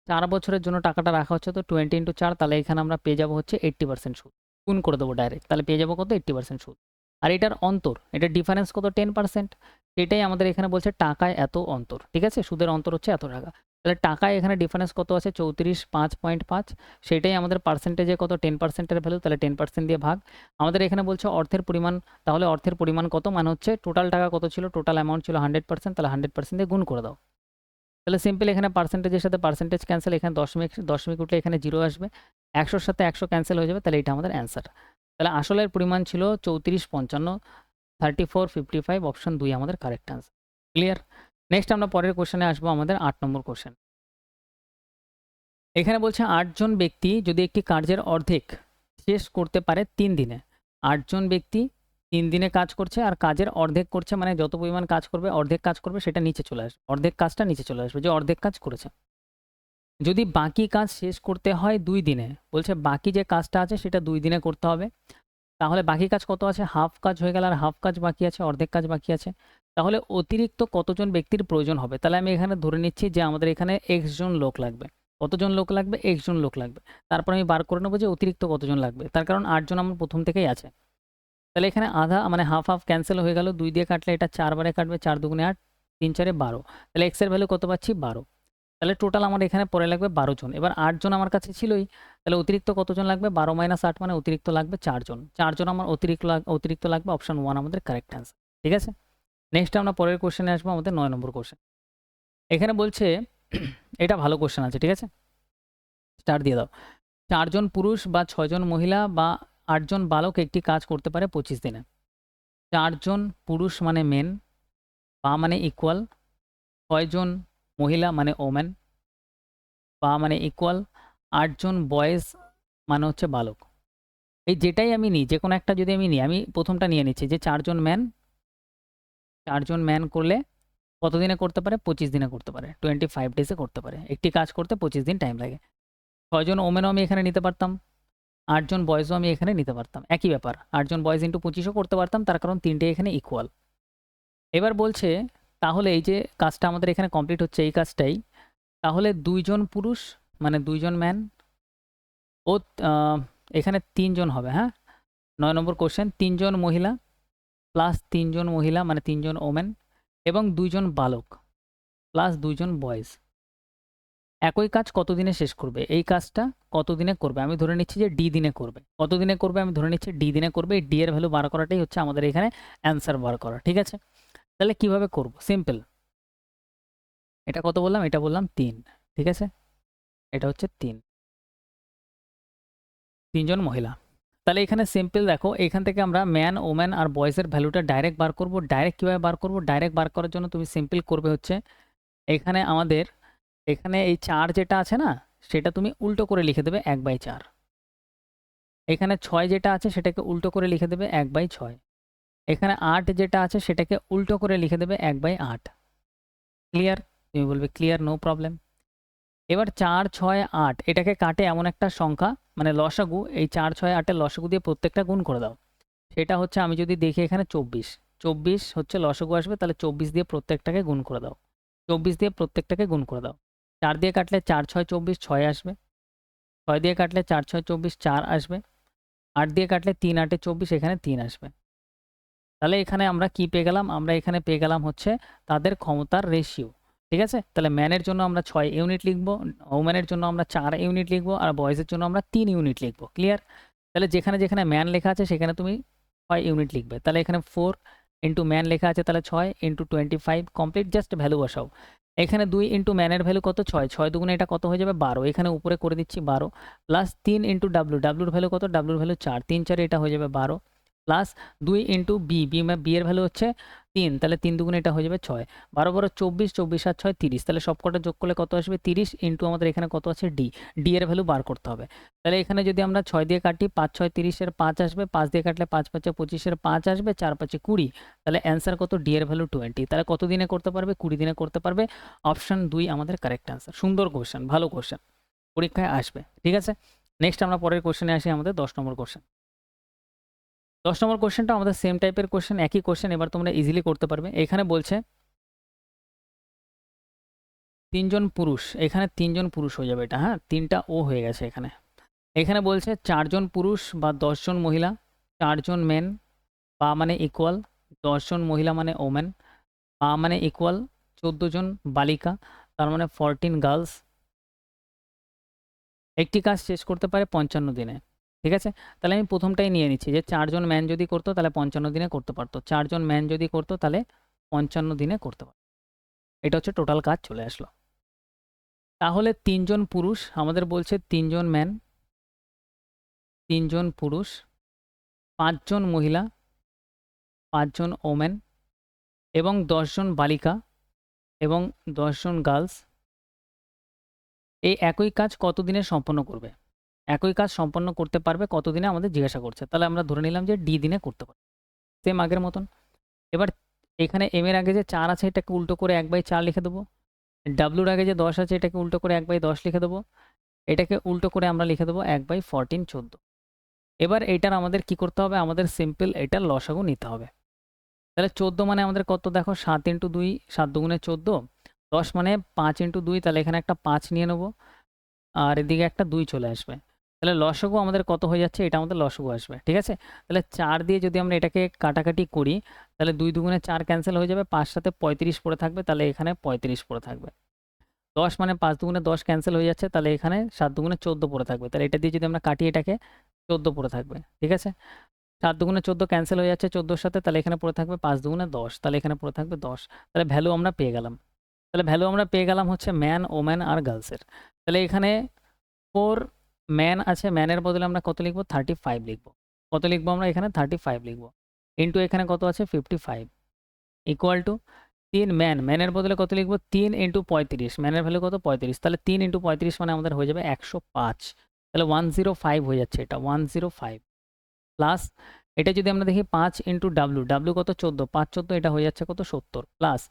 4 বছরের জন্য টাকাটা রাখা হচ্ছে, তো 20 ইন্টু 4, তাহলে এখানে আমরা পেয়ে যাবো হচ্ছে 80% সুদ। গুণ করে দেবো ডাইরেক্ট, তাহলে পেয়ে যাবো কত? 80% সুদ। আর এটার অন্তর, এটার ডিফারেন্স কত? 10%। সেটাই আমাদের এখানে বলছে টাকায় এত অন্তর। ঠিক আছে, সুদের অন্তর হচ্ছে এত টাকা। তাহলে টাকায় এখানে ডিফারেন্স কত আছে? 34, 5.5। সেটাই আমাদের পার্সেন্টেজে কত? 10%-এর ভ্যালু, তাহলে 10% দিয়ে ভাগ। আমাদের এখানে বলছে অর্থের পরিমাণ, তাহলে অর্থের পরিমাণ কত? মানে হচ্ছে টোটাল টাকা কত ছিল? টোটাল অ্যামাউন্ট ছিল 100%, তাহলে 100% দিয়ে গুণ করে দাও। তাহলে সিম্পল এখানে পার্সেন্টেজের সাথে পার্সেন্টেজ ক্যান্সেল, এখানে দশমিক দশমিক উঠলে এখানে জিরো আসবে, 100-র সাথে 100 ক্যান্সেল হয়ে যাবে, তাহলে এটা আমাদের অ্যান্সার। তাহলে আসলের পরিমাণ ছিল 34, 55, 34, 55, অপশন 2 আমাদের কারেক্ট অ্যান্সার। ক্লিয়ার? নেক্সট আমরা পরের কোশ্চেনে আসবো, আমাদের 8 নম্বর কোশ্চেন। এখানে বলছে 8 জন ব্যক্তি যদি একটি কার্যের অর্ধেক শেষ করতে পারে 3 দিনে। 8 জন ব্যক্তি 3 দিনে কাজ করছে, আর কাজের অর্ধেক করছে, মানে যত পরিমাণ কাজ করবে অর্ধেক কাজ করবে, সেটা নিচে চলে আসবে, অর্ধেক কাজটা নিচে চলে আসবে, যে অর্ধেক কাজ করেছে। যদি বাকি কাজ শেষ করতে হয় 2 দিনে, বলছে বাকি যে কাজটা আছে সেটা 2 দিনে করতে হবে। তাহলে বাকি কাজ কত আছে? হাফ কাজ হয়ে গেল, আর হাফ কাজ বাকি আছে, অর্ধেক কাজ বাকি আছে। তাহলে অতিরিক্ত কতজন ব্যক্তির প্রয়োজন হবে? তাহলে আমি এখানে ধরে নিচ্ছি যে আমাদের এখানে x জন লোক লাগবে। কতজন লোক লাগবে? x জন লোক লাগবে। তারপর আমি বার করে নেবো যে অতিরিক্ত কতজন লাগবে, তার কারণ 8 জন আমার প্রথম থেকেই আছে। তাহলে এখানে আধা মানে হাফ হাফ ক্যান্সেল হয়ে গেল, 2 দিয়ে কাটলে এটা 4 বারে কাটবে, 4 দুগুণে 8, 3 4 12। তাহলে x এর ভ্যালু কত পাচ্ছি? 12। তাহলে টোটাল আমার এখানে পরে লাগবে 12 জন। এবার 8 জন আমার কাছে ছিলই, তাহলে অতিরিক্ত কতজন লাগবে? 12 - 8 মানে অতিরিক্ত লাগবে 4 জন। 4 জন আমার অতিরিক্ত লাগবে। অপশন 1 আমাদের কারেক্ট অ্যান্সার। ঠিক আছে? নেক্সট আমরা পরের কোশ্চেনে আসবো, আমাদের 9 নম্বর কোশ্চেন। এখানে বলছে এটা ভালো কোশ্চেন আছে, ঠিক আছে? স্টার দিয়ে দাও। 4 জন পুরুষ বা 6 জন মহিলা বা 8 জন বালক একটি কাজ করতে পারে 25 দিনে। 4 জন পুরুষ মানে মেন, বা মানে ইকুয়াল, 6 জন মহিলা মানে ওমেন, বা মানে ইকুয়াল, 8 জন বয়েজ মানে হচ্ছে বালক। এই যেটাই আমি নিই, যে কোনো একটা যদি আমি নিই, আমি প্রথমটা নিয়ে নিচ্ছি যে 4 জন ম্যান, 4 জন ম্যান করলে কত দিনে করতে পারে? 25 দিনে করতে পারে, 25 ডেজে করতে পারে। একটি কাজ করতে 25 দিন টাইম লাগে। 6 জন ওমেনও আমি এখানে নিতে পারতাম, 8 জন বয়েজও আমি এখানে নিতে পারতাম, একই ব্যাপার। 8 জন বয়েজ ইন্টু 25ও করতে পারতাম, তার কারণ 3টে এখানে ইকুয়াল। এবার বলছে তাহলে এই যে কাজটা আমাদের এখানে কমপ্লিট হচ্ছে, এই কাজটাই, তাহলে 2 জন পুরুষ মানে 2 জন ম্যান ও এখানে 3 জন হবে, হ্যাঁ? 9 নম্বর কোশ্চেন, 3 জন মহিলা প্লাস 3 জন মহিলা মানে 3 জন ওমেন এবং 2 জন বালক প্লাস 2 জন বয়েজ একই কাজ কত দিনে শেষ করবে? এই কাজটা কত দিনে করবে? আমি ধরে নিচ্ছি যে ডি দিনে করবে। কত দিনে করবে? আমি ধরে নিচ্ছি ডি দিনে করবে। এই ডি এর ভ্যালু বার করাটাই হচ্ছে আমাদের এখানে অ্যান্সার বার করা। ঠিক আছে? তাহলে কিভাবে করব? সিম্পল। এটা কত বললাম? এটা বললাম 3। ঠিক আছে? এটা হচ্ছে 3 জন মহিলা। তাহলে এখানে সিম্পল দেখো, এখান থেকে আমরা ম্যান, ওম্যান আর বয়েজের ভ্যালুটা ডাইরেক্ট বার করব। ডাইরেক্ট কীভাবে বার করব? ডাইরেক্ট বার করার জন্য তুমি সিম্পল করবে হচ্ছে, এখানে আমাদের এখানে এই 4 যেটা আছে না, সেটা তুমি উল্টো করে লিখে দেবে 1/4। এখানে 6 যেটা আছে সেটাকে উল্টো করে লিখে দেবে 1/6। এখানে 8 যেটা আছে সেটাকে উল্টো করে লিখে দেবে 1/8। ক্লিয়ার? তুমি বলবে ক্লিয়ার, নো প্রবলেম। এবার 4, 6, 8 এটাকে কাটে এমন একটা সংখ্যা, মানে লসাগু, এই 4, 6, 8 এর লসাগু দিয়ে প্রত্যেকটা গুণ করে দাও। সেটা হচ্ছে আমি যদি দেখি এখানে 24, 24 হচ্ছে লসাগু আসবে, তাহলে 24 দিয়ে প্রত্যেকটাকে গুণ করে দাও। 24 দিয়ে প্রত্যেকটাকে গুণ করে দাও। 4 দিয়ে কাটলে 4, 6, 24, 6 আসবে। 6 দিয়ে কাটলে 4, 6, 24, 4 আসবে। 8 দিয়ে কাটলে 3, 8, 24, এখানে 3 আসবে। তাহলে এখানে আমরা কি পেয়ে গেলাম? আমরা এখানে পেয়ে গেলাম হচ্ছে তাদের ক্ষমতার রেশিও। ঠিক আছে? তাহলে ম্যানের জন্য আমরা 6 ইউনিট লিখব, ওম্যানের জন্য আমরা 4 ইউনিট লিখব, আর বয়েজের জন্য আমরা 3 ইউনিট লিখব। ক্লিয়ার? তাহলে যেখানে যেখানে ম্যান লেখা আছে সেখানে তুমি 6 ইউনিট লিখবে। তাহলে এখানে 4 ইন্টু ম্যান লেখা আছে, তাহলে 6 ইন্টু 25 কমপ্লিট, জাস্ট ভ্যালু বসাও। এখানে 2 ইন্টু ম্যানের ভ্যালু কত? 6, 6 দুগুণে এটা কত হয়ে যাবে? 12, এখানে উপরে করে দিচ্ছি 12, প্লাস 3 ইন্টু ডাব্লু, ডাব্লুর ভ্যালু কত? ডাব্লুর ভ্যালু 4, 3, 4 এটা হয়ে যাবে 12, প্লাস 2 ইন্টু বি, বি এর ভ্যালু হচ্ছে 3, তাহলে 3 দুগুণে এটা হয়ে যাবে 6, 12 12 24, 24 আর 6 30, তাহলে সব কটা যোগ করলে কত আসবে? 30 ইন্টু আমাদের এখানে কত আছে? ডি, ডি এর ভ্যালু বার করতে হবে। তাহলে এখানে যদি আমরা 6 দিয়ে কাটি, 5, 6, 30 এর 5 আসবে, 5 দিয়ে কাটলে 5, 5, 25 এর 5 আসবে, 4, 5, 20, তাহলে অ্যান্সার কত? ডি এর ভ্যালু 20। তাহলে কত দিনে করতে পারবে? 20 দিনে করতে পারবে। অপশন 2 আমাদের কারেক্ট অ্যান্সার। সুন্দর কোশ্চেন, ভালো কোশ্চেন, পরীক্ষায় আসবে। ঠিক আছে, নেক্সট আমরা পরের কোশ্চেনে আসি, আমাদের 10 নম্বর কোশ্চেন। 10 নম্বর কোশ্চেনটা আমাদের সেম টাইপের কোশ্চেন, একই কোশ্চেন, এবার তোমরা ইজিলি করতে পারবে। এখানে বলছে 3 জন পুরুষ, এখানে 3 জন পুরুষ হয়ে যাবে এটা, হ্যাঁ 3টা ও হয়ে গেছে এখানে। এখানে বলছে 4 জন পুরুষ বা 10 জন মহিলা, 4 জন মেন, বা মানে ইকুয়াল 10 জন মহিলা মানে ওমেন, বা মানে ইকুয়াল 14 জন বালিকা, তার মানে 14 গার্লস, একটি কাজ শেষ করতে পারে 55 দিনে। ঠিক আছে, তাহলে আমি প্রথমটাই নিয়ে নিচ্ছি যে 4 জন ম্যান যদি করতো তাহলে 55 দিনে করতে পারতো, 4 জন ম্যান যদি করতো তাহলে 55 দিনে করতে পারতো। এটা হচ্ছে টোটাল কাজ চলে আসলো। তাহলে 3 জন পুরুষ, আমাদের বলছে 3 জন ম্যান, 3 জন পুরুষ, 5 জন মহিলা, 5 জন ওমেন, এবং 10 জন বালিকা, এবং 10 জন গার্লস, এই একই কাজ কত দিনে সম্পন্ন করবে? একই কাজ সম্পন্ন করতে পারবে কত দিনে আমাদের জিজ্ঞাসা করছে। তাহলে আমরা ধরে নিলাম যে ডি দিনে করতে পারবে, সেম আগের মতন। এবার এখানে এম এর আগে যে 4 আছে এটাকে উল্টো করে 1/4 লিখে দেবো, ডাব্লুর আগে যে 10 আছে এটাকে উল্টো করে 1/10 লিখে দেবো, এটাকে উল্টো করে আমরা লিখে দেবো 1/14, 14। এবার এটার আমাদের কি করতে হবে? আমাদের সিম্পল এটার লসাগু নিতে হবে। তাহলে 14 মানে আমাদের কত? দেখো 7 ইন্টু 2, 7 দুগুণে 14, 10 মানে 5 ইন্টু 2, তাহলে এখানে একটা 5 নিয়ে নেবো, আর এদিকে একটা 2 চলে আসবে। তাহলে লসাগু আমাদের কত হয়ে যাচ্ছে? এটা আমাদের লসাগু আসবে। ঠিক আছে, তাহলে 4 দিয়ে যদি আমরা এটাকে কাটাকাটি করি, তাহলে 2 দুগুণে 4 ক্যান্সেল হয়ে যাবে, 5 সাথে 35 পড়ে থাকবে, তাহলে এখানে 35 পড়ে থাকবে। 10 মানে 5 দুগুণে 10 ক্যান্সেল হয়ে যাচ্ছে, তাহলে এখানে 7 দুগুণে 14 পড়ে থাকবে, তাহলে এটা দিয়ে যদি আমরা কাটি এটাকে 14 পড়ে থাকবে। ঠিক আছে, 7 দুগুণে 14 ক্যান্সেল হয়ে যাচ্ছে 14-র সাথে, তাহলে এখানে পড়ে থাকবে 5 দুগুণে 10, তাহলে এখানে পড়ে থাকবে 10। তাহলে ভ্যালু আমরা পেয়ে গেলাম। তাহলে ভ্যালু আমরা পেয়ে গেলাম হচ্ছে ম্যান, ওম্যান আর গার্লসের। তাহলে এখানে 4 ম্যান আছে, ম্যানের বদলে আমরা কত লিখবো? 35 লিখবো। কত লিখবো আমরা? এখানে 35 লিখবো, ইন্টু এখানে কত আছে? 55, ইকুয়াল টু 3 ম্যান, ম্যানের বদলে কত লিখবো? 3 ইন্টু 35, ম্যানের ভ্যালু কত? 35, তাহলে 3 ইন্টু 35 মানে আমাদের হয়ে যাবে 105, তাহলে 105 হয়ে যাচ্ছে এটা, 105, প্লাস এটা যদি আমরা দেখি 5 ইন্টু ডাব্লু, ডাব্লু কত? 14, 5 14 এটা হয়ে যাচ্ছে কত? 70, প্লাস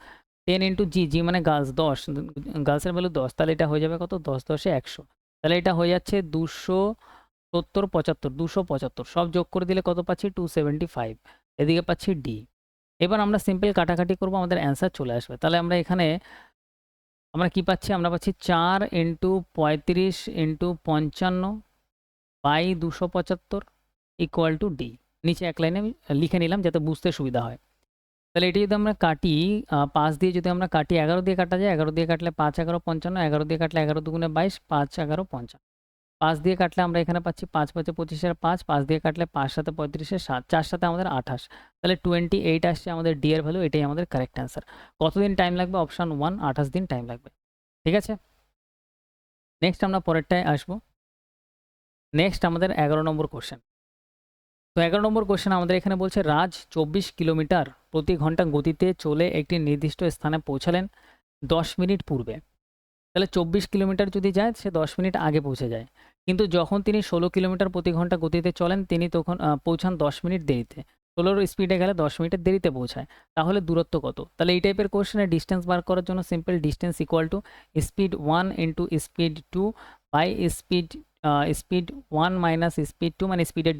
10 ইন্টু জি, জি মানে গার্লস, 10, গার্লসের ভ্যালু 10, তাহলে এটা হয়ে যাবে কত? 10 10 এ 100, তাহলে এটা হয়ে যাচ্ছে 270, 75, 275, সব যোগ করে দিলে কত পাচ্ছি? 275, এদিকে পাচ্ছি ডি। এবার আমরা সিম্পল কাটাকাটি করব, আমাদের অ্যান্সার চলে আসবে। তাহলে আমরা এখানে আমরা কি পাচ্ছি? আমরা পাচ্ছি 4 into 35 into 55 by 275 equal to D. নিচে এক লাইনে আমি লিখে নিলাম যাতে বুঝতে সুবিধা হয়। তাহলে এটি যদি আমরা কাটি, 5 দিয়ে যদি আমরা কাটি, 11 দিয়ে কাটা যায়, 11 দিয়ে কাটলে 5 11 55, 11 দিয়ে কাটলে 11 দুগুণে 22, 5 11 55, 5 দিয়ে কাটলে আমরা এখানে পাচ্ছি 5 5 25 এর 5, 5 দিয়ে কাটলে 5 সাথে 35 এর 7, 4 সাথে আমাদের 28, তাহলে 28 আসছে আমাদের ডি এর ভ্যালু, এটাই আমাদের কারেক্ট অ্যান্সার। কতদিন টাইম লাগবে? অপশন 1 28 দিন টাইম লাগবে। ঠিক আছে, নেক্সট আমরা পরেরটায় আসবো। নেক্সট আমাদের 11 নম্বর কোশ্চেন। তো 11 নম্বর কোশ্চেন আমাদের এখানে বলছে রাজ 24 কিলোমিটার প্রতি ঘন্টা গতিতে চলে একটি নির্দিষ্ট স্থানে পৌঁছালেন 10 মিনিট পূর্বে। তাহলে 24 কিলোমিটার যদি যায় সে 10 মিনিট আগে পৌঁছে যায়, কিন্তু যখন তিনি 16 কিলোমিটার প্রতি ঘন্টা গতিতে চলেন তিনি তখন পৌঁছান 10 মিনিট দেরিতে। 16 স্পিডে গেলে 10 মিনিটের দেরিতে পৌঁছায়, তাহলে দূরত্ব কত? তাহলে এই টাইপের কোশ্চেনে ডিস্টেন্স বার করার জন্য simple distance equal to speed 1 into speed 2 by speed 1 minus speed 2, মানে স্পিডের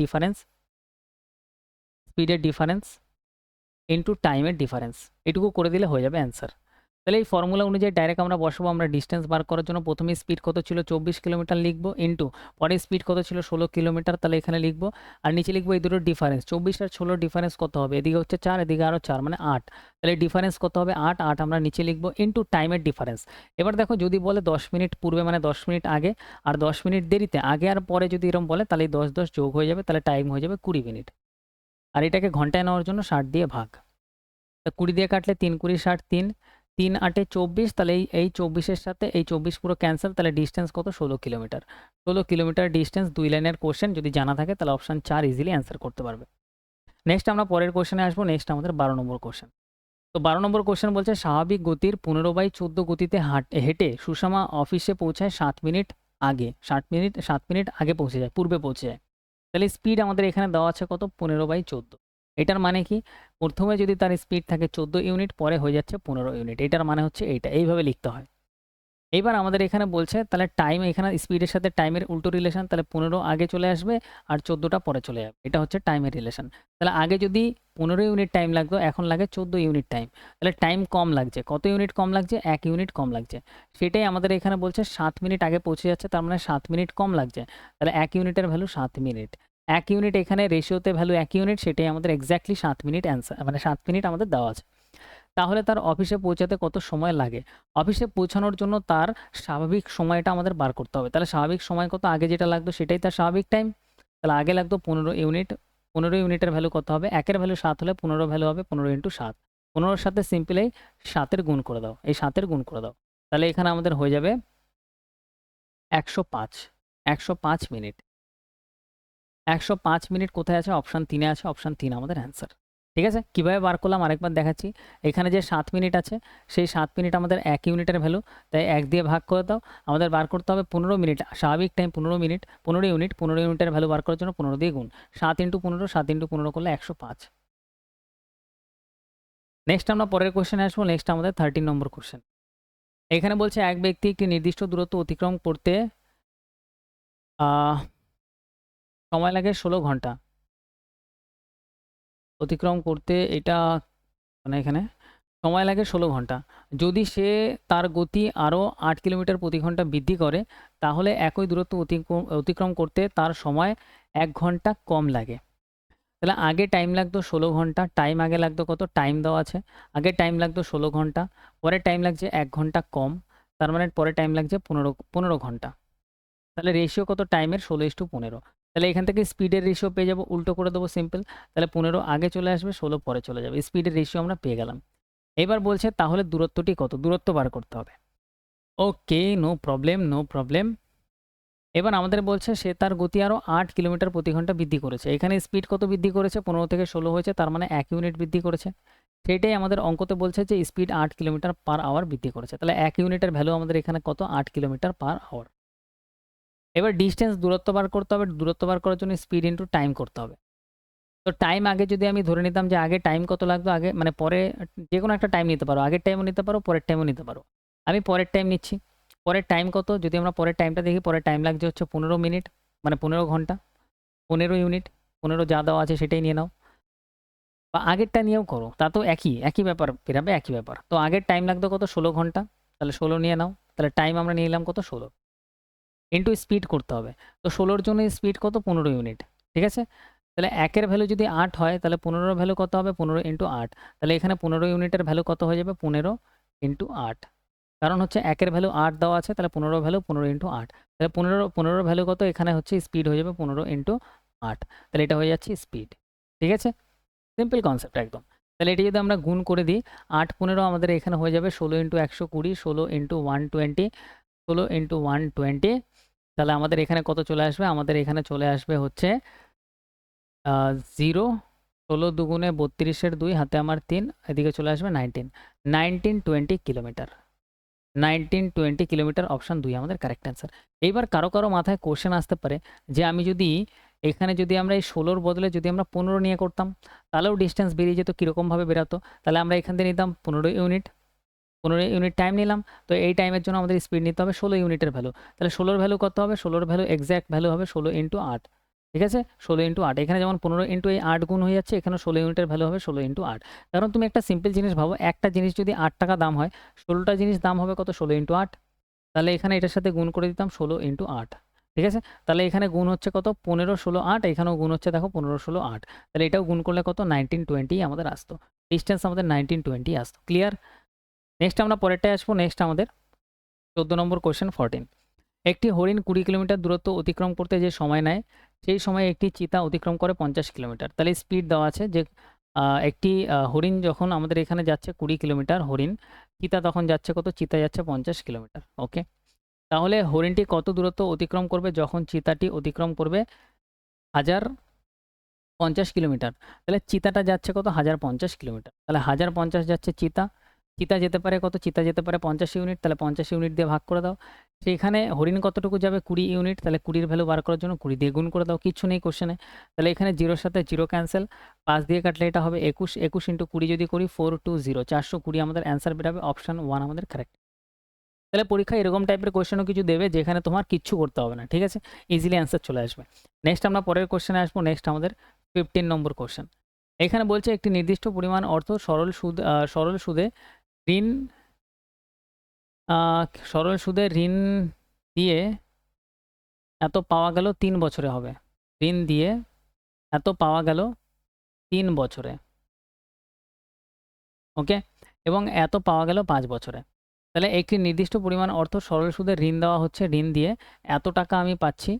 ডিফারেন্স ইন্টু টাইমের ডিফারেন্স, এটুকু করে দিলে হয়ে যাবে অ্যান্সার। তাহলে এই ফর্মুলা অনুযায়ী ডাইরেক্ট আমরা বসাবো। আমরা ডিস্টেন্স বার করার জন্য প্রথমে স্পিড কত ছিল 24 কিলোমিটার লিখবো, ইন্টু পরে স্পিড কত ছিল 16 কিলোমিটার, তাহলে এখানে লিখবো। আর নিচে লিখবো এই দুটোর ডিফারেন্স, 24 আর 16 ডিফারেন্স কত হবে, এদিকে হচ্ছে 4, এদিকে আরও 4, মানে 8, তাহলে ডিফারেন্স কত হবে 8 আমরা নিচে লিখবো, ইন্টু টাইমের ডিফারেন্স। এবার দেখো যদি বলে 10 মিনিট পূর্বে মানে 10 মিনিট আগে, আর 10 মিনিট দেরিতে, আগে আর পরে যদি এরকম বলে তাহলে 10 যোগ হয়ে যাবে, তাহলে টাইম হয়ে যাবে 20 মিনিট। আর এটাকে ঘন্টায় নেওয়ার জন্য 60 দিয়ে ভাগ, তা 20 দিয়ে কাটলে 3 20 60, 3 8 24, তাহলে এই 24-এর সাথে এই 24 পুরো ক্যান্সেল, তাহলে ডিস্টেন্স কত 16 কিলোমিটার। 16 কিলোমিটার ডিস্টেন্স, 2 লাইনের কোশ্চেন, যদি জানা থাকে তাহলে অপশান 4 ইজিলি অ্যান্সার করতে পারবে। নেক্সট আমরা পরের কোশ্চেনে আসবো। নেক্সট আমাদের 12 নম্বর কোশ্চেন। তো 12 নম্বর কোশ্চেন বলছে স্বাভাবিক গতির 15/14 গতিতে হেঁটে সুষমা অফিসে পৌঁছায় 7 মিনিট আগে, 7 মিনিট আগে পৌঁছে যায়, পূর্বে পৌঁছে যায়। তাহলে স্পিড আমাদের এখানে দেওয়া আছে কত 15/14। এটার মানে কি, প্রথমে যদি তার স্পিড থাকে 14 ইউনিট, পরে হয়ে যাচ্ছে 15 ইউনিট, এটার মানে হচ্ছে এইটা, এইভাবে লিখতে হয়। এইবার আমাদের এখানে বলছে তাহলে টাইম, এখানে স্পিডের সাথে টাইমের উল্টো রিলেশন, তাহলে 15 আগে চলে আসবে আর 14টা পরে চলে যাবে, এটা হচ্ছে টাইমের রিলেশন। তাহলে আগে যদি 15 ইউনিট টাইম লাগতো, এখন লাগে 14 ইউনিট টাইম, তাহলে টাইম কম লাগছে, কত ইউনিট কম লাগছে, 1 ইউনিট কম লাগছে। সেটাই আমাদের এখানে বলছে 7 মিনিট আগে পৌঁছে যাচ্ছে, তার মানে 7 মিনিট কম লাগছে, তাহলে 1 ইউনিটের ভ্যালু 7 মিনিট। 1 ইউনিট এখানে রেশিওতে ভ্যালু 1 ইউনিট, সেটাই আমাদের এক্স্যাক্টলি 7 মিনিট অ্যান্সার, মানে 7 মিনিট আমাদের দেওয়া আছে। তাহলে তার অফিসে পৌঁছাতে কত সময় লাগে? অফিসে পৌঁছানোর জন্য তার স্বাভাবিক সময়টা আমাদের বার করতে হবে। তাহলে স্বাভাবিক সময় কত, আগে যেটা লাগতো সেটাই তার স্বাভাবিক টাইম, তাহলে আগে লাগতো 15 ইউনিট। 15 ইউনিটের ভ্যালু কত হবে, 1-এর ভ্যালু 7 হলে 15 ভ্যালু হবে 15 ইন্টু 7। 15-র সাথে সিম্পলি 7-এর গুণ করে দাও, এই 7-এর গুণ করে দাও, তাহলে এখানে আমাদের হয়ে যাবে 105 মিনিট। 105 মিনিট কোথায় আছে, অপশান 3-এ আছে, অপশান 3 আমাদের অ্যান্সার। ঠিক আছে, কীভাবে বার করলাম আরেকবার দেখাচ্ছি। এখানে যে 7 মিনিট আছে, সেই 7 মিনিট আমাদের 1 ইউনিটের ভ্যালু, তাই 1 দিয়ে ভাগ করে দাও। আমাদের বার করতে হবে 15 মিনিট, স্বাভাবিক টাইম 15 মিনিট, 15 ইউনিট, 15 ইউনিটের ভ্যালু বার করার জন্য 15 দিয়ে গুণ, 7 ইন্টু 15, 7 ইন্টু 15 করলে 105। নেক্সট আমরা পরের কোশ্চেনে আসবো। নেক্সট আমাদের 13 নম্বর কোশ্চেন। এখানে বলছে এক ব্যক্তি একটি নির্দিষ্ট দূরত্ব অতিক্রম করতে সময় লাগে 16 ঘন্টা। অতিক্রম করতে এটা, মানে এখানে সময় লাগে 16 ঘন্টা। যদি সে তার গতি আরও 8 কিলোমিটার প্রতি ঘন্টা বৃদ্ধি করে, তাহলে একই দূরত্ব অতিক্রম করতে তার সময় 1 ঘন্টা কম লাগে। তাহলে আগে টাইম লাগতো 16 ঘন্টা, টাইম আগে লাগতো কত, টাইম দেওয়া আছে, আগে টাইম লাগতো 16 ঘন্টা, পরে টাইম লাগছে 1 ঘন্টা কম, তার মানে পরে টাইম লাগছে 15 ঘন্টা। তাহলে রেশিও কত টাইমের, 16:15। তাহলে এখান থেকে স্পিডের রেশিও পেয়ে যাবো, উল্টো করে দেবো সিম্পল, তাহলে 15 আগে চলে আসবে, 16 পরে চলে যাবে, স্পিডের রেশিও আমরা পেয়ে গেলাম। এবার বলছে তাহলে দূরত্বটি কত, দূরত্ব বার করতে হবে। ওকে, নো প্রবলেম। এবার আমাদের বলছে সে তার গতি আরও 8 কিলোমিটার প্রতি ঘন্টা বৃদ্ধি করেছে। এখানে স্পিড কত বৃদ্ধি করেছে, 15 থেকে 16 হয়েছে, তার মানে 1 ইউনিট বৃদ্ধি করেছে। সেটাই আমাদের অঙ্কতে বলছে যে স্পিড 8 কিলোমিটার পার আওয়ার বৃদ্ধি করেছে, তাহলে 1 ইউনিটের ভ্যালু আমাদের এখানে কত, 8 কিলোমিটার পার আওয়ার। এবার ডিস্টেন্স দূরত্ব বার করতে হবে, দূরত্ব বার করার জন্য স্পিড ইন্টু টাইম করতে হবে। তো টাইম আগে যদি আমি ধরে নিতাম যে আগে টাইম কত লাগতো, আগে মানে পরে যে কোনো একটা টাইম নিতে পারো, আগের টাইমও নিতে পারো, পরের টাইমও নিতে পারো। আমি পরের টাইম নিচ্ছি। পরের টাইম কত, যদি আমরা পরের টাইমটা দেখি, পরের টাইম লাগছে হচ্ছে 15 মিনিট, মানে 15 ঘন্টা, 15 ইউনিট, 15 যা দেওয়া আছে সেটাই নিয়ে নাও, বা আগেরটা নিয়েও করো, তা তো একই ব্যাপার বেরাবে, একই ব্যাপার। তো আগের টাইম লাগতো কত, 16 ঘন্টা, তাহলে 16 নিয়ে নাও, তাহলে টাইম আমরা নিয়ে নিলাম কত, 16, ইন্টু স্পিড করতে হবে। তো 16-র জন্য স্পিড কত, 15 ইউনিট। ঠিক আছে, তাহলে 1-এর ভ্যালু যদি 8 হয়, তাহলে 15-র ভ্যালু কত হবে, 15 ইন্টু 8, তাহলে এখানে 15 ইউনিটের ভ্যালু কত হয়ে যাবে, 15 ইন্টু 8, কারণ হচ্ছে 1-এর ভ্যালু 8 দেওয়া আছে, তাহলে 15 ভ্যালু 15 ইন্টু 8, তাহলে 15 ভ্যালু কত, এখানে হচ্ছে স্পিড হয়ে যাবে 15 ইন্টু 8, তাহলে এটা হয়ে যাচ্ছে স্পিড। ঠিক আছে, সিম্পল কনসেপ্ট একদম। তাহলে এটি যদি আমরা গুণ করে দিই, 8 15 আমাদের এখানে হয়ে যাবে 16 ইন্টু 120, 16 ইন্টু 120, 16 ইন্টু 120, তাহলে আমাদের এখানে কত চলে আসবে, আমাদের এখানে চলে আসবে হচ্ছে 0, 16 দুগুণে 32-এর 2, হাতে আমার 3, এদিকে চলে আসবে 1920 কিলোমিটার। 1920 কিলোমিটার, অপশান 2 আমাদের কারেক্ট অ্যান্সার। এইবার কারো মাথায় কোশ্চেন আসতে পারে যে আমি যদি এখানে যদি আমরা এই 16-র বদলে যদি আমরা 15 নিয়ে করতাম তাহলেও ডিস্টেন্স বেরিয়ে যেত, কীরকমভাবে বেরাতো, তাহলে আমরা এখান থেকে নিতাম 15 ইউনিট, 15 ইউনিট টাইম নিলাম। তো এই টাইমের জন্য আমাদের স্পিড নিতে হবে 16 ইউনিটের ভ্যালু। তাহলে 16-র ভ্যালু কত হবে? 16-র ভ্যালু এক্স্যাক্ট ভ্যালু হবে 16 ইন্টু 8। ঠিক আছে, 16 ইন্টু 8। এখানে যেমন 15 ইন্টু এই 8 গুণ হয়ে যাচ্ছে, এখানে 16 ইউনিটের ভ্যালু হবে 16 ইন্টু 8। কারণ তুমি একটা সিম্পল জিনিস ভাবো, একটা জিনিস যদি 8 টাকা দাম হয়, 16টা জিনিস দাম হবে কত? 16 ইন্টু 8। তাহলে এখানে এটার সাথে গুণ করে দিতাম 16 ইন্টু 8। ঠিক আছে, তাহলে এখানে গুণ হচ্ছে কত? 15, 16, 8। এখানেও গুণ হচ্ছে দেখো 15, 16, 8। তাহলে এটাও গুণ করলে কত? 1920 আমাদের আসতো, ডিস্টেন্স আমাদের 1920 আসতো। ক্লিয়ার? নেক্সট আমরা পরেরটায় আসবো। নেক্সট আমাদের 14 নম্বর কোয়েশ্চেন 14। একটি হরিণ 20 কিলোমিটার দূরত্ব অতিক্রম করতে যে সময় নেয়, সেই সময় একটি চিতা অতিক্রম করে 50 কিলোমিটার। তাহলে স্পিড দেওয়া আছে যে একটি হরিণ যখন আমাদের এখানে যাচ্ছে 20 কিলোমিটার হরিণ, চিতা তখন যাচ্ছে কত? চিতা যাচ্ছে 50 কিলোমিটার। ওকে, তাহলে হরিণটি কত দূরত্ব অতিক্রম করবে যখন চিতাটি অতিক্রম করবে 1050 কিলোমিটার? তাহলে চিতাটা যাচ্ছে কত? 1050 কিলোমিটার। তাহলে 1050 যাচ্ছে চিতা, চিতা যেতে পারে কত? চিতা যেতে পারে 50 ইউনিট। তাহলে 50 ইউনিট দিয়ে ভাগ করে দাও। সেইখানে হরিণ কতটুকু যাবে? 20 ইউনিট। তাহলে 20-র ভ্যালু বার করার জন্য 20 দিয়ে গুণ করে দাও, কিচ্ছু নেই কোশ্চেনে। তাহলে এখানে 0-র সাথে 0 ক্যান্সেল, 5 দিয়ে কাটলে এটা হবে 21, 21 ইন্টু 20 যদি করি 420, 420 আমাদের অ্যান্সার বেরোবে। অপশান 1 আমাদের কারেক্ট। তাহলে পরীক্ষায় এরকম টাইপের কোশ্চেনও কিছু দেবে যেখানে তোমার কিচ্ছু করতে হবে না। ঠিক আছে, ইজিলি অ্যান্সার চলে আসবে। নেক্সট আমরা পরের কোশ্চেনে আসবো। নেক্সট আমাদের 15 নম্বর কোশ্চেন। এখানে বলছে একটি নির্দিষ্ট পরিমাণ অর্থ সরল সুদে ঋণ সরল সুদে ঋণ দিয়ে এত পাওয়া গেল 3 বছরে হবে। ঋণ দিয়ে এত পাওয়া গেল 3 বছরে। ওকে, এবং এত পাওয়া গেল 5 বছরে। তাহলে একটি নির্দিষ্ট পরিমাণ অর্থ সরল সুদে ঋণ দেওয়া হচ্ছে, ঋণ দিয়ে এত টাকা আমি পাচ্ছি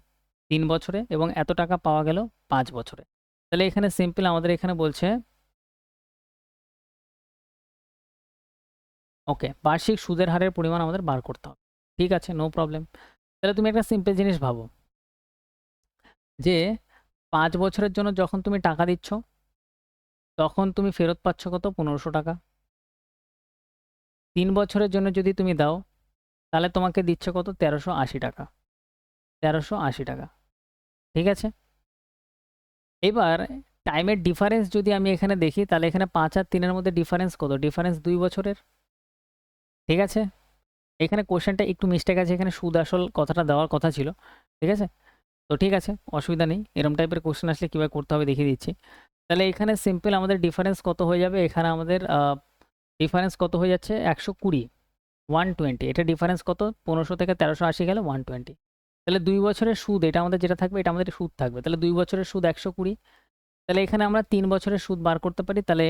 3 বছরে এবং এত টাকা পাওয়া গেল 5 বছরে। তাহলে এখানে সিম্পল আমাদের এখানে বলছে ওকে, বার্ষিক সুদের হারের পরিমাণ আমাদের বার করতে হবে। ঠিক আছে, নো প্রবলেম। তাহলে তুমি একটা সিম্পল জিনিস ভাবো যে 5 বছরের জন্য যখন তুমি টাকা দিচ্ছ তখন তুমি ফেরত পাচ্ছ কত? 1500 টাকা। 3 বছরের জন্য যদি তুমি দাও তাহলে তোমাকে দিচ্ছে কত? 1380 টাকা। 1380 টাকা। ঠিক আছে, এবার টাইমের ডিফারেন্স যদি আমি এখানে দেখি তাহলে এখানে 5 আর 3-এর মধ্যে ডিফারেন্স কত? ডিফারেন্স 2 বছরের। ঠিক আছে, এখানে কোশ্চেনটা একটু মিস্টেক আছে, এখানে সুদ আসল কথাটা দেওয়ার কথা ছিল। ঠিক আছে, তো ঠিক আছে, অসুবিধা নেই। এরকম টাইপের কোশ্চেন আসলে কীভাবে করতে হবে দেখিয়ে দিচ্ছি। তাহলে এখানে সিম্পল আমাদের ডিফারেন্স কত হয়ে যাবে? এখানে আমাদের ডিফারেন্স কত হয়ে যাচ্ছে? 120, 120। এটা ডিফারেন্স কত? 1500 থেকে 1380 গেলে 120। তাহলে 2 বছরের সুদ এটা আমাদের যেটা থাকবে এটা আমাদের সুদ থাকবে। তাহলে 2 বছরের সুদ 120। তাহলে এখানে আমরা 3 বছরের সুদ বার করতে পারি। তাহলে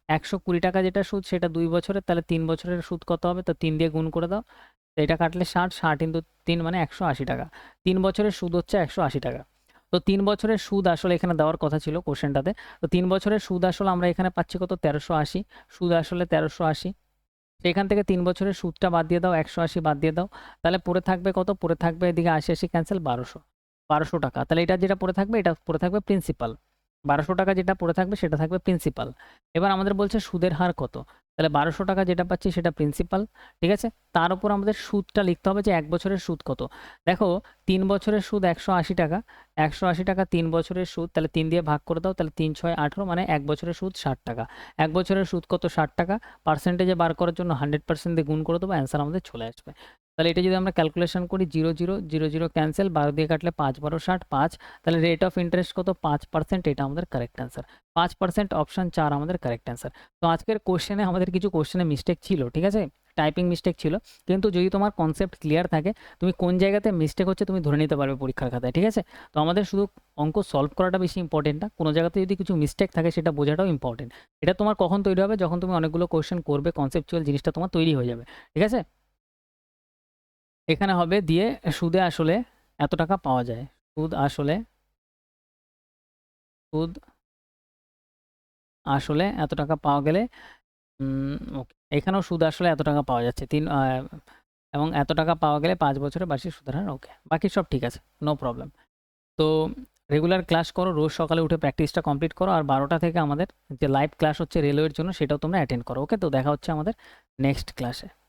120 টাকা যেটা সুদ সেটা 2 বছরের, তাহলে 3 বছরের সুদ কত হবে? তো 3 দিয়ে গুণ করে দাও। তো এটা কাটলে 60, 60 ইন্টু 3 মানে 180 টাকা। 3 বছরের সুদ হচ্ছে 180 টাকা। তো 3 বছরের সুদ আসলে এখানে দেওয়ার কথা ছিল কোশ্চেনটাতে। তো 3 বছরের সুদ আসলে আমরা এখানে পাচ্ছি কত? 1380। সুদ আসলে 1380। সেখান থেকে 3 বছরের সুদটা বাদ দিয়ে দাও, 180 বাদ দিয়ে দাও। তাহলে পড়ে থাকবে কত? পড়ে থাকবে এদিকে 80, 80 ক্যান্সেল, 1200 টাকা। তাহলে এটা যেটা পড়ে থাকবে এটা পড়ে থাকবে প্রিন্সিপাল। 1200 টাকা যেটা পড়ে থাকবে সেটা থাকবে প্রিন্সিপাল। এবার আমাদের বলছে সুদের হার কত? তাহলে 1200 টাকা যেটা পাচ্ছি সেটা প্রিন্সিপাল। ঠিক আছে, তার উপর আমাদের সুদটা লিখতে হবে যে 1 বছরের সুদ কত। দেখো 3 বছরের সুদ 180 টাকা, 180 টাকা 3 বছরের সুদ, তাহলে 3 দিয়ে ভাগ করে দাও। তাহলে 3 6 18 মানে 1 বছরের সুদ 60 টাকা। 1 বছরের সুদ কত? 60 টাকা। পার্সেন্টেজে বার করার জন্য 100% দিয়ে গুণ করে দেবো, অ্যান্সার আমাদের চলে আসবে। তাহলে এটা যদি আমরা ক্যালকুলেশন করি 0 0 0 0 ক্যান্সেল, 12 দিয়ে কাটলে 5 12 60, 5। তাহলে রেট অফ ইন্টারেস্ট কত? 5%। এটা আমাদের কারেক্ট অ্যান্সার। 5%, অপশান 4 আমাদের কারেক্ট অ্যান্সার। তো আজকের কোশ্চেনে আমাদের কিছু কোশ্চেনে মিস্টেক ছিল, ঠিক আছে, টাইপিং মিস্টেক ছিল, কিন্তু যদি তোমার কনসেপ্ট ক্লিয়ার থাকে তুমি কোন জায়গাতে মিস্টেক হচ্ছে তুমি ধরে নিতে পারবে পরীক্ষার খাতায়। ঠিক আছে, তো আমাদের শুধু অঙ্ক সলভ করাটা বেশি ইম্পর্টেন্ট না, কোনো জায়গাতে যদি কিছু মিস্টেক থাকে সেটা বোঝাটাও ইম্পর্টেন্ট। এটা তোমার কখন তৈরি হবে? যখন তুমি অনেকগুলো কোশ্চেন করবে, কনসেপচুয়াল জিনিসটা তোমার তৈরি হয়ে যাবে। ঠিক আছে, এখানে হবে দিয়ে সুদে আসলে এত টাকা পাওয়া যায়। সুদ আসলে সুদ আসলে এত টাকা পাওয়া গেলে ওকে, এখানেও সুদ আসলে এত টাকা পাওয়া যাচ্ছে এবং এত টাকা পাওয়া গেলে 5 বছরে বার্ষিক সুদের হার। ওকে, বাকি সব ঠিক আছে, নো প্রবলেম। তো রেগুলার ক্লাস করো, রোজ সকালে উঠে প্র্যাকটিসটা কমপ্লিট করো, আর 12টা থেকে আমাদের যে লাইভ ক্লাস হচ্ছে রেলওয়ের জন্য সেটাও তোমরা অ্যাটেন্ড করো। ওকে, তো দেখা হচ্ছে আমাদের নেক্সট ক্লাসে।